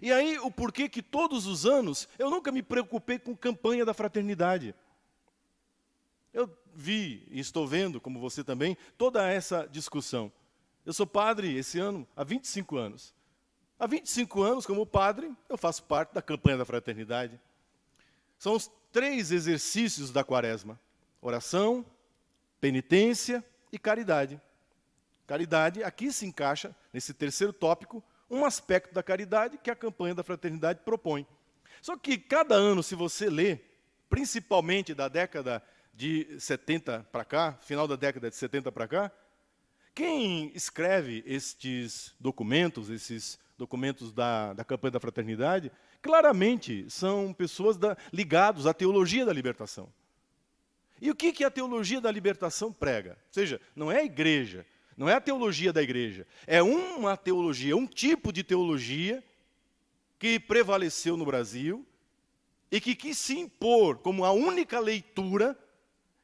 E aí, o porquê que todos os anos eu nunca me preocupei com campanha da fraternidade. Eu vi e estou vendo, como você também, toda essa discussão. Eu sou padre esse ano há 25 anos. Há 25 anos, como padre, eu faço parte da campanha da fraternidade. São os 3 exercícios da quaresma: oração, penitência e caridade. Caridade, aqui se encaixa, nesse terceiro tópico, um aspecto da caridade que a campanha da fraternidade propõe. Só que cada ano, se você lê, principalmente da década de 70 para cá, final da década de 70 para cá, quem escreve esses documentos da campanha da fraternidade, claramente são pessoas ligadas à teologia da libertação. E o que a teologia da libertação prega? Ou seja, não é a igreja, não é a teologia da igreja, é uma teologia, um tipo de teologia que prevaleceu no Brasil e que quis se impor como a única leitura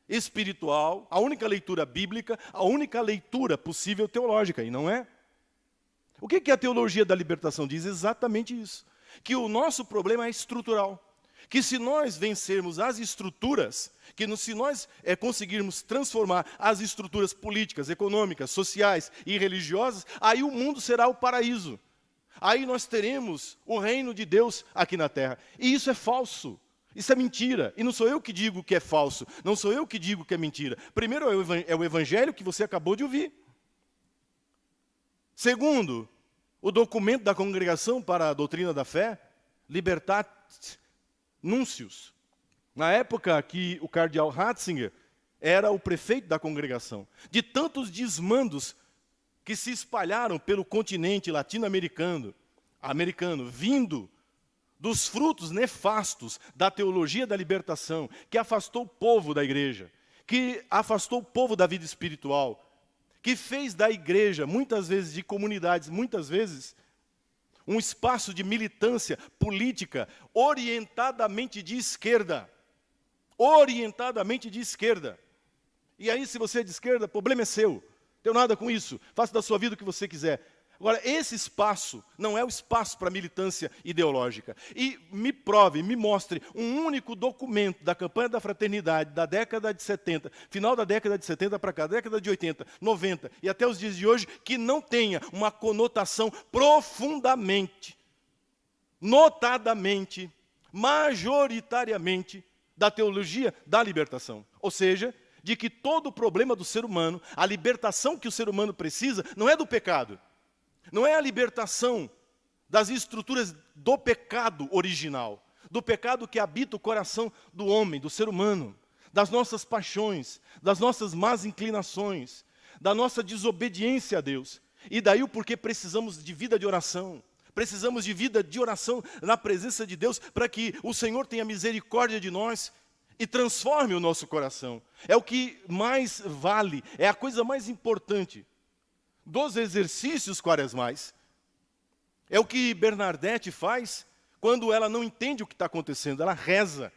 espiritual, a única leitura bíblica, a única leitura possível teológica, e não é. O que a teologia da libertação diz? Exatamente isso, que o nosso problema é estrutural, que se nós vencermos as estruturas, se nós conseguirmos transformar as estruturas políticas, econômicas, sociais e religiosas, aí o mundo será o paraíso. Aí nós teremos o reino de Deus aqui na terra. E isso é falso. Isso é mentira. E não sou eu que digo que é falso. Não sou eu que digo que é mentira. Primeiro é o evangelho que você acabou de ouvir. Segundo, o documento da Congregação para a Doutrina da Fé, Libertate Nuncios. Na época que o cardeal Ratzinger era o prefeito da congregação. De tantos desmandos que se espalharam pelo continente latino-americano, vindo dos frutos nefastos da teologia da libertação, que afastou o povo da igreja, que afastou o povo da vida espiritual, que fez da igreja, muitas vezes de comunidades, muitas vezes, um espaço de militância política orientadamente de esquerda. Orientadamente de esquerda. E aí, se você é de esquerda, o problema é seu. Não tenho nada com isso. Faça da sua vida o que você quiser. Agora, esse espaço não é o espaço para militância ideológica. E me prove, me mostre um único documento da campanha da fraternidade da década de 70, final da década de 70 para cá, década de 80, 90 e até os dias de hoje, que não tenha uma conotação profundamente, notadamente, majoritariamente, da teologia da libertação. Ou seja, de que todo o problema do ser humano, a libertação que o ser humano precisa, não é do pecado. Não é a libertação das estruturas do pecado original, do pecado que habita o coração do homem, do ser humano, das nossas paixões, das nossas más inclinações, da nossa desobediência a Deus. E daí o porquê precisamos de vida de oração. Precisamos de vida de oração na presença de Deus para que o Senhor tenha misericórdia de nós e transforme o nosso coração. É o que mais vale, é a coisa mais importante dos exercícios quaresmais. É o que Bernadette faz quando ela não entende o que está acontecendo. Ela reza,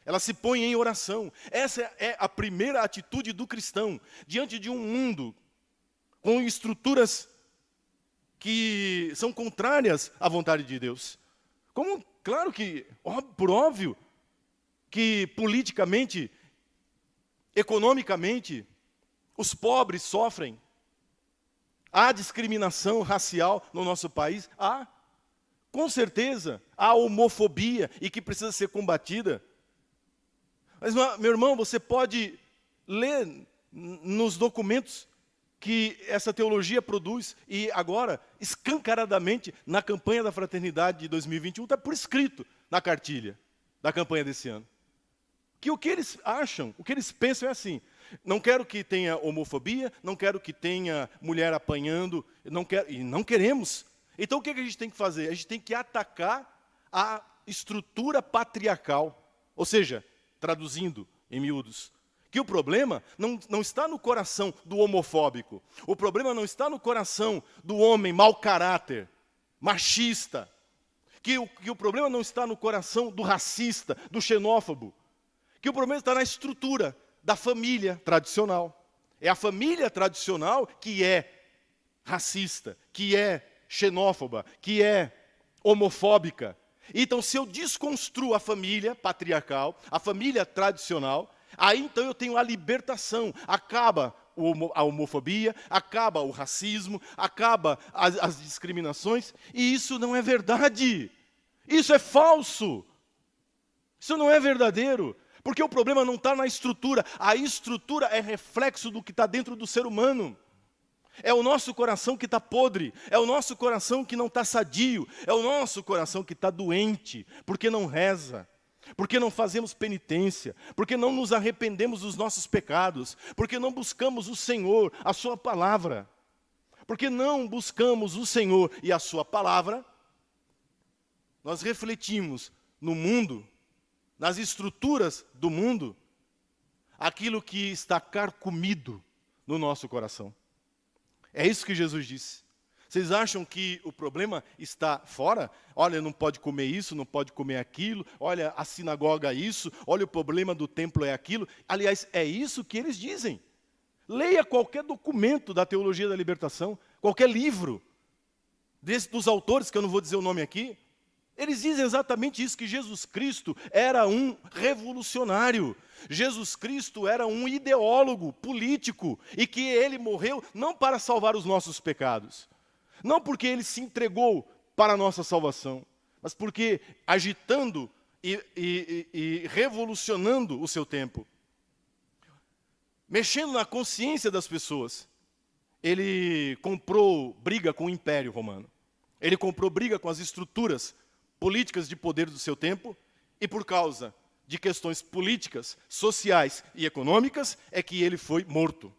ela se põe em oração. Essa é a primeira atitude do cristão, diante de um mundo com estruturas que são contrárias à vontade de Deus. Como, claro que, por óbvio, que politicamente, economicamente, os pobres sofrem. Há discriminação racial no nosso país? Há. Com certeza. Há homofobia e que precisa ser combatida. Mas, meu irmão, você pode ler nos documentos que essa teologia produz e agora, escancaradamente, na campanha da fraternidade de 2021, está por escrito na cartilha da campanha desse ano. Que o que eles acham, o que eles pensam é assim: não quero que tenha homofobia, não quero que tenha mulher apanhando, e não queremos. Então o que a gente tem que fazer? A gente tem que atacar a estrutura patriarcal. Ou seja, traduzindo em miúdos, que o problema não está no coração do homofóbico. O problema não está no coração do homem mau caráter, machista. Que o problema não está no coração do racista, do xenófobo. Que o problema está na estrutura da família tradicional. É a família tradicional que é racista, que é xenófoba, que é homofóbica. Então, se eu desconstruo a família patriarcal, a família tradicional, aí então eu tenho a libertação. Acaba a homofobia, acaba o racismo, acaba as discriminações, e isso não é verdade. Isso é falso. Isso não é verdadeiro. Porque o problema não está na estrutura. A estrutura é reflexo do que está dentro do ser humano. É o nosso coração que está podre, é o nosso coração que não está sadio, é o nosso coração que está doente, porque não reza, porque não fazemos penitência, porque não nos arrependemos dos nossos pecados, porque não buscamos o Senhor, a sua palavra. Porque não buscamos o Senhor e a sua palavra, nós refletimos no mundo, nas estruturas do mundo, aquilo que está carcomido no nosso coração. É isso que Jesus disse. Vocês acham que o problema está fora? Olha, não pode comer isso, não pode comer aquilo. Olha, a sinagoga é isso. Olha, o problema do templo é aquilo. Aliás, é isso que eles dizem. Leia qualquer documento da teologia da libertação, qualquer livro dos autores, que eu não vou dizer o nome aqui. Eles dizem exatamente isso, que Jesus Cristo era um revolucionário. Jesus Cristo era um ideólogo político e que ele morreu não para salvar os nossos pecados. Não porque ele se entregou para a nossa salvação, mas porque agitando e revolucionando o seu tempo, mexendo na consciência das pessoas, ele comprou briga com o Império Romano. Ele comprou briga com as estruturas políticas de poder do seu tempo, e por causa de questões políticas, sociais e econômicas, é que ele foi morto.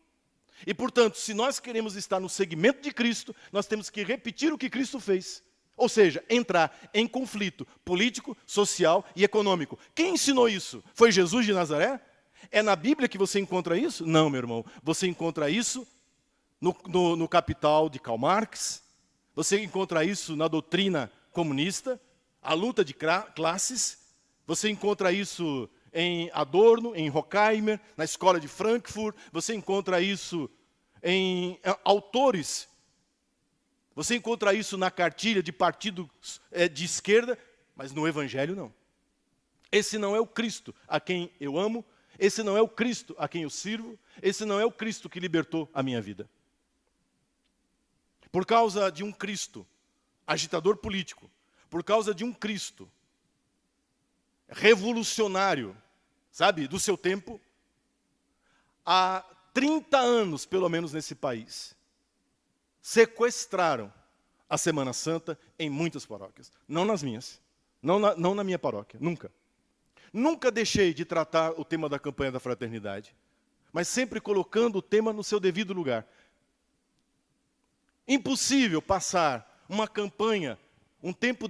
E, portanto, se nós queremos estar no segmento de Cristo, nós temos que repetir o que Cristo fez. Ou seja, entrar em conflito político, social e econômico. Quem ensinou isso? Foi Jesus de Nazaré? É na Bíblia que você encontra isso? Não, meu irmão. Você encontra isso no Capital de Karl Marx, você encontra isso na doutrina comunista, a luta de classes, você encontra isso em Adorno, em Horkheimer, na escola de Frankfurt, você encontra isso em autores, você encontra isso na cartilha de partidos de esquerda, mas no Evangelho não. Esse não é o Cristo a quem eu amo, esse não é o Cristo a quem eu sirvo, esse não é o Cristo que libertou a minha vida. Por causa de um Cristo agitador político, por causa de um Cristo revolucionário, sabe, do seu tempo, há 30 anos, pelo menos nesse país, sequestraram a Semana Santa em muitas paróquias. Não nas minhas, não na minha paróquia, nunca. Nunca deixei de tratar o tema da campanha da fraternidade, mas sempre colocando o tema no seu devido lugar. Impossível passar uma campanha, o tempo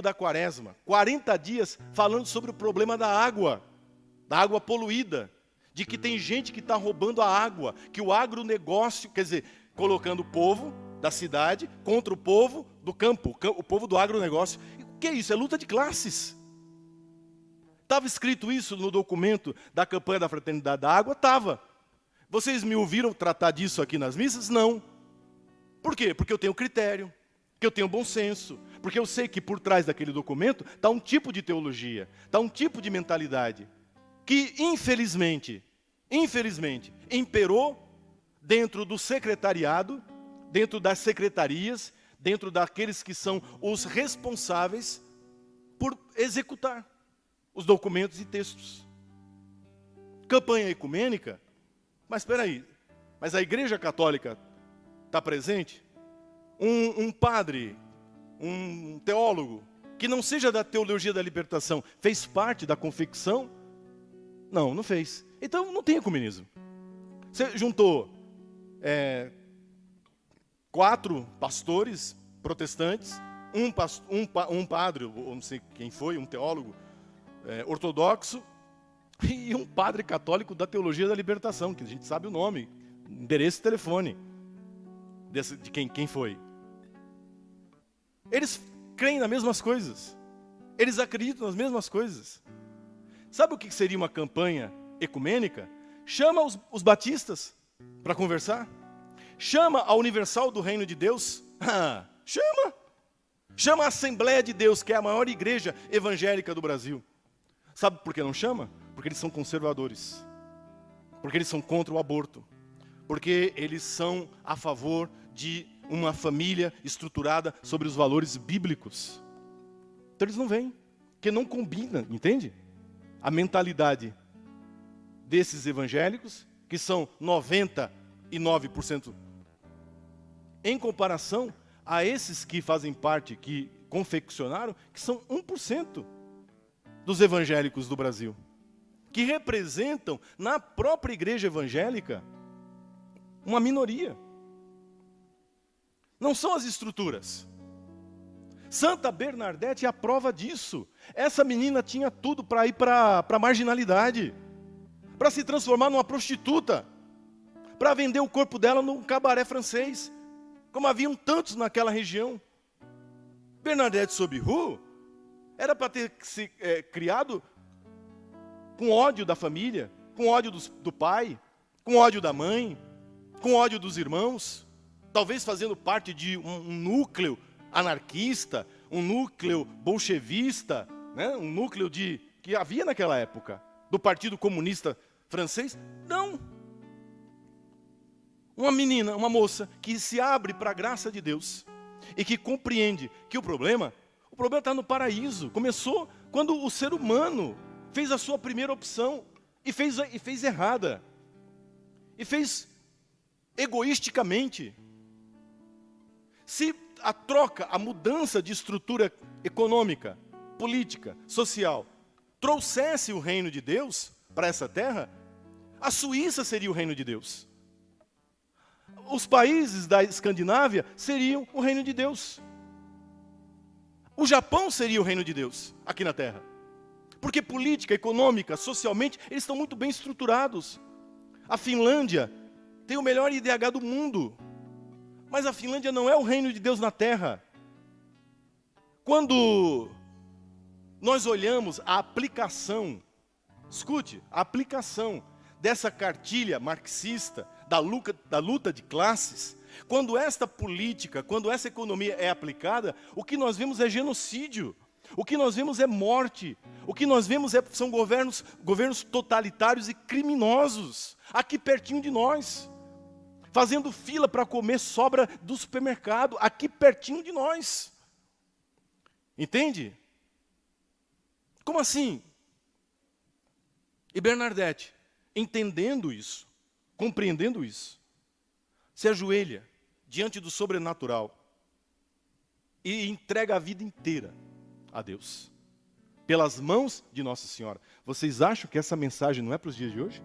da quaresma, 40 dias falando sobre o problema da água poluída, de que tem gente que está roubando a água, que o agronegócio, quer dizer, colocando o povo da cidade contra o povo do campo, o povo do agronegócio. O que é isso? É luta de classes. Estava escrito isso no documento da campanha da Fraternidade da Água? Estava. Vocês me ouviram tratar disso aqui nas missas? Não. Por quê? Porque eu tenho critério, que eu tenho bom senso, porque eu sei que por trás daquele documento está um tipo de teologia, está um tipo de mentalidade, que infelizmente, imperou dentro do secretariado, dentro das secretarias, dentro daqueles que são os responsáveis por executar os documentos e textos. Campanha ecumênica, mas espera aí, mas a Igreja Católica está presente? Um padre, um teólogo, que não seja da teologia da libertação, fez parte da confecção? Não, não fez. Então não tem ecumenismo. Você juntou 4 pastores protestantes, um padre, ou não sei quem foi, um teólogo ortodoxo, e um padre católico da teologia da libertação, que a gente sabe o nome, endereço e telefone de quem foi. Eles creem nas mesmas coisas. Eles acreditam nas mesmas coisas. Sabe o que seria uma campanha ecumênica? Chama os batistas para conversar. Chama a Universal do Reino de Deus. Chama. Chama a Assembleia de Deus, que é a maior igreja evangélica do Brasil. Sabe por que não chama? Porque eles são conservadores. Porque eles são contra o aborto. Porque eles são a favor de uma família estruturada sobre os valores bíblicos. Então eles não vêm, porque não combina, entende? A mentalidade desses evangélicos, que são 99%, em comparação a esses que fazem parte, que confeccionaram, que são 1% dos evangélicos do Brasil, que representam na própria igreja evangélica uma minoria. Não são as estruturas. Santa Bernadette é a prova disso. Essa menina tinha tudo para ir para a marginalidade, para se transformar numa prostituta, para vender o corpo dela num cabaré francês, como haviam tantos naquela região. Bernadette Sobiru era para ter se criado com ódio da família, com ódio do pai, com ódio da mãe, com ódio dos irmãos, talvez fazendo parte de um núcleo anarquista, um núcleo bolchevista, né? Um núcleo que havia naquela época, do Partido Comunista Francês. Não. Uma menina, uma moça que se abre para a graça de Deus e que compreende que o problema está no paraíso. Começou quando o ser humano fez a sua primeira opção e fez errada. E fez egoisticamente. Se a troca, a mudança de estrutura econômica, política, social, trouxesse o reino de Deus para essa terra, a Suíça seria o reino de Deus. Os países da Escandinávia seriam o reino de Deus. O Japão seria o reino de Deus aqui na terra. Porque política, econômica, socialmente, eles estão muito bem estruturados. A Finlândia tem o melhor IDH do mundo. Mas a Finlândia não é o reino de Deus na terra. Quando nós olhamos a aplicação, escute, a aplicação dessa cartilha marxista, da luta de classes, quando esta política, quando essa economia é aplicada, o que nós vemos é genocídio, o que nós vemos é morte, o que nós vemos são governos totalitários e criminosos, aqui pertinho de nós, fazendo fila para comer sobra do supermercado, aqui pertinho de nós. Entende? Como assim? E Bernadette, entendendo isso, compreendendo isso, se ajoelha diante do sobrenatural e entrega a vida inteira a Deus, pelas mãos de Nossa Senhora. Vocês acham que essa mensagem não é para os dias de hoje?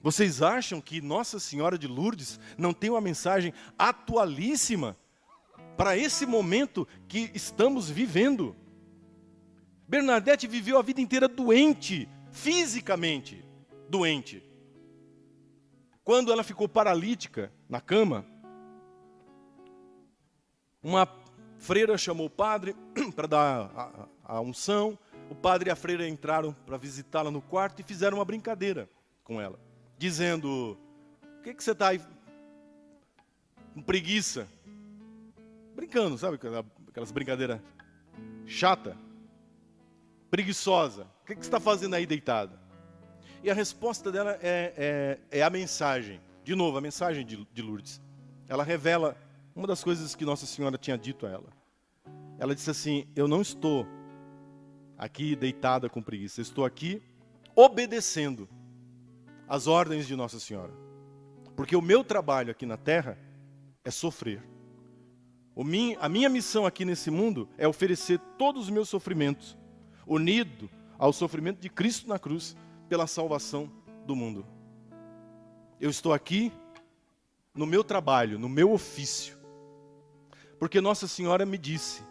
Vocês acham que Nossa Senhora de Lourdes não tem uma mensagem atualíssima para esse momento que estamos vivendo? Bernadette viveu a vida inteira doente, fisicamente doente. Quando ela ficou paralítica na cama, uma freira chamou o padre para dar a unção. O padre e a freira entraram para visitá-la no quarto e fizeram uma brincadeira com ela, dizendo: o que você está aí com preguiça? Brincando, sabe? Aquelas brincadeiras chata, preguiçosa. O que você está fazendo aí deitada? E a resposta dela é a mensagem. De novo, a mensagem de Lourdes. Ela revela uma das coisas que Nossa Senhora tinha dito a ela. Ela disse assim: eu não estou aqui deitada com preguiça, eu estou aqui obedecendo as ordens de Nossa Senhora. Porque o meu trabalho aqui na terra é sofrer. A minha missão aqui nesse mundo é oferecer todos os meus sofrimentos, unido ao sofrimento de Cristo na cruz, pela salvação do mundo. Eu estou aqui no meu trabalho, no meu ofício, porque Nossa Senhora me disse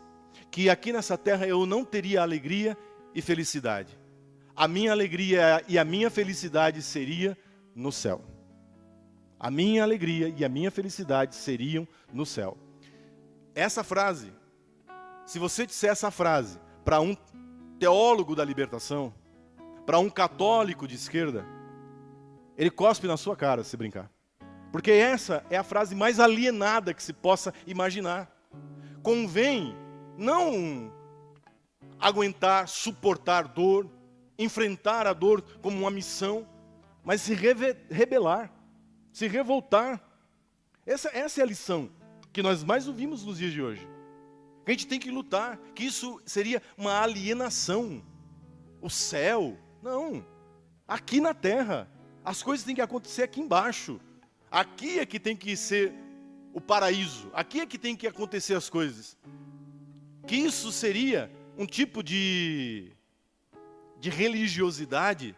que aqui nessa terra eu não teria alegria e felicidade. A minha alegria e a minha felicidade seria no céu. A minha alegria e a minha felicidade seriam no céu. Essa frase, se você disser essa frase para um teólogo da libertação, para um católico de esquerda, ele cospe na sua cara se brincar. Porque essa é a frase mais alienada que se possa imaginar. convém não aguentar, suportar dor, enfrentar a dor como uma missão, mas se rebelar, se revoltar. Essa é a lição que nós mais ouvimos nos dias de hoje. Que a gente tem que lutar, que isso seria uma alienação. O céu, não. Aqui na terra, as coisas têm que acontecer aqui embaixo. Aqui é que tem que ser o paraíso. Aqui é que tem que acontecer as coisas. Que isso seria um tipo de religiosidade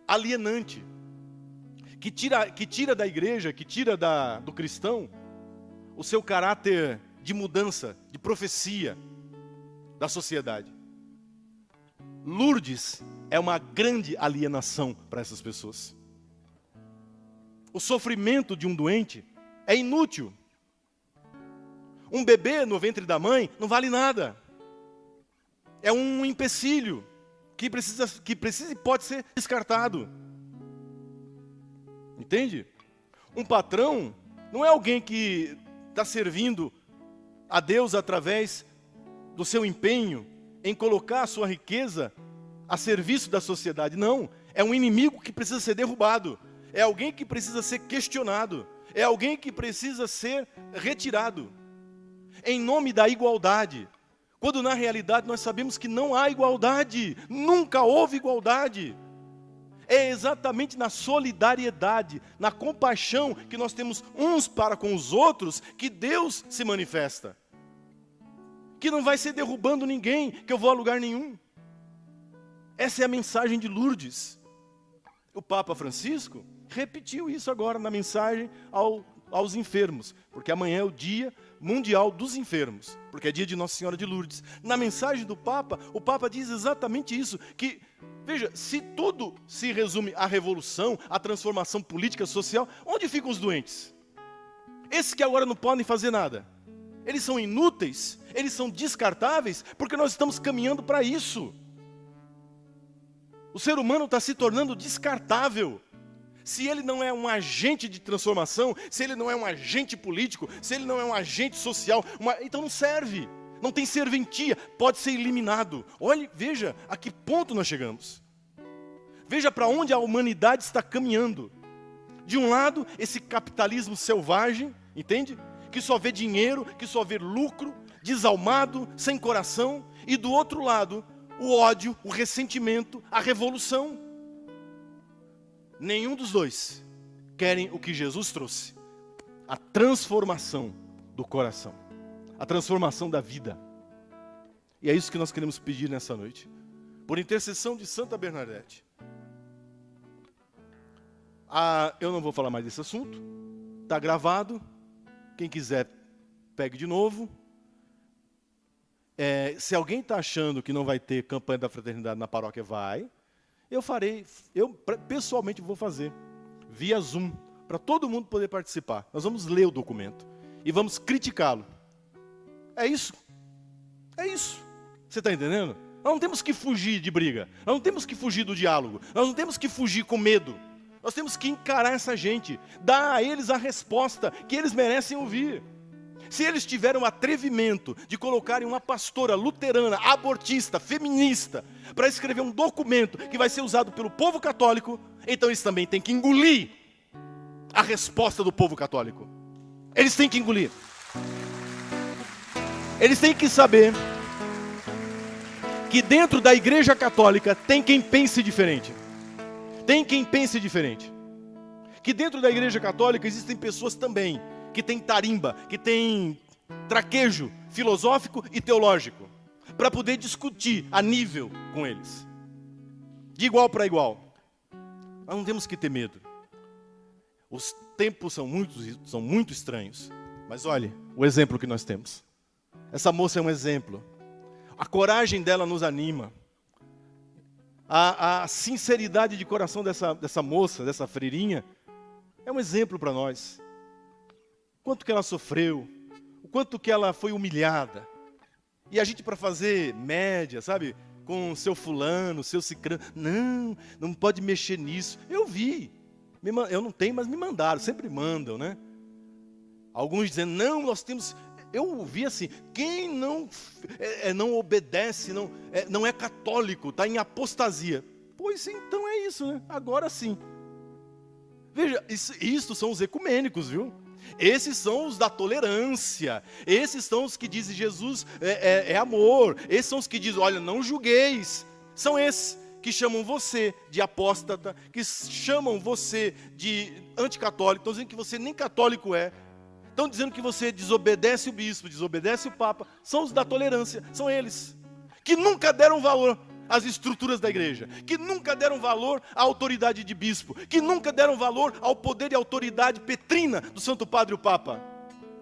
alienante. Que tira da igreja, que tira do cristão, o seu caráter de mudança, de profecia da sociedade. Lourdes é uma grande alienação para essas pessoas. O sofrimento de um doente é inútil. Um bebê no ventre da mãe não vale nada. É um empecilho que precisa e pode ser descartado. Entende? Um patrão não é alguém que está servindo a Deus através do seu empenho em colocar a sua riqueza a serviço da sociedade. Não, é um inimigo que precisa ser derrubado. É alguém que precisa ser questionado. É alguém que precisa ser retirado. Em nome da igualdade. Quando na realidade nós sabemos que não há igualdade. Nunca houve igualdade. É exatamente na solidariedade, na compaixão que nós temos uns para com os outros, que Deus se manifesta. Que não vai ser derrubando ninguém, que eu vou a lugar nenhum. Essa é a mensagem de Lourdes. O Papa Francisco repetiu isso agora na mensagem aos enfermos, porque amanhã é o Dia Mundial dos Enfermos, porque é dia de Nossa Senhora de Lourdes. Na mensagem do Papa, o Papa diz exatamente isso, que, veja, se tudo se resume à revolução, à transformação política, social, onde ficam os doentes? Esses que agora não podem fazer nada. Eles são inúteis, eles são descartáveis, porque nós estamos caminhando para isso. O ser humano está se tornando descartável. Se ele não é um agente de transformação, se ele não é um agente político, se ele não é um agente social, então não serve, não tem serventia, pode ser eliminado. Olhe, veja a que ponto nós chegamos. Veja para onde a humanidade está caminhando. De um lado, esse capitalismo selvagem, entende? Que só vê dinheiro, que só vê lucro, desalmado, sem coração. E do outro lado, o ódio, o ressentimento, a revolução. Nenhum dos dois querem o que Jesus trouxe. A transformação do coração. A transformação da vida. E é isso que nós queremos pedir nessa noite. Por intercessão de Santa Bernadette. Eu não vou falar mais desse assunto. Está gravado. Quem quiser, pegue de novo. Se alguém está achando que não vai ter campanha da fraternidade na paróquia, vai. Eu pessoalmente vou fazer, via Zoom, para todo mundo poder participar. Nós vamos ler o documento e vamos criticá-lo. É isso. É isso. Você está entendendo? Nós não temos que fugir de briga. Nós não temos que fugir do diálogo. Nós não temos que fugir com medo. Nós temos que encarar essa gente. Dar a eles a resposta que eles merecem ouvir. Se eles tiverem o atrevimento de colocarem uma pastora luterana, abortista, feminista, para escrever um documento que vai ser usado pelo povo católico, então eles também têm que engolir a resposta do povo católico. Eles têm que engolir. Eles têm que saber que dentro da Igreja Católica tem quem pense diferente. Tem quem pense diferente. Que dentro da Igreja Católica existem pessoas também que tem tarimba, que tem traquejo filosófico e teológico, para poder discutir a nível com eles, de igual para igual. Nós não temos que ter medo. Os tempos são muito estranhos, mas olhe o exemplo que nós temos. Essa moça é um exemplo. A coragem dela nos anima. A sinceridade de coração dessa moça, dessa freirinha, é um exemplo para nós. Quanto que ela sofreu, o quanto que ela foi humilhada. E a gente, para fazer média, sabe, com o seu fulano, o seu cicrano, não pode mexer nisso. Eu vi, eu não tenho, mas me mandaram, sempre mandam, né? Alguns dizendo, não, nós temos, Eu ouvi assim, quem não obedece, não é católico, está em apostasia. Pois então é isso, né? Agora sim. Veja, isso são os ecumênicos, viu? Esses são os da tolerância. Esses são os que dizem Jesus é amor. Esses são os que dizem, olha, não julgueis. São esses que chamam você de apóstata, que chamam você de anticatólico, estão dizendo que você nem católico é. Estão dizendo que você desobedece o bispo, desobedece o papa. São os da tolerância, são eles. Que nunca deram valor às estruturas da igreja. Que nunca deram valor à autoridade de bispo. Que nunca deram valor ao poder e autoridade petrina do Santo Padre o Papa.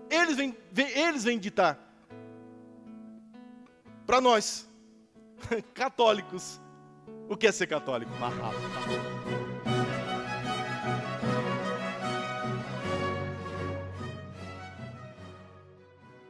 Eles vêm ditar. Para nós, católicos, o que é ser católico?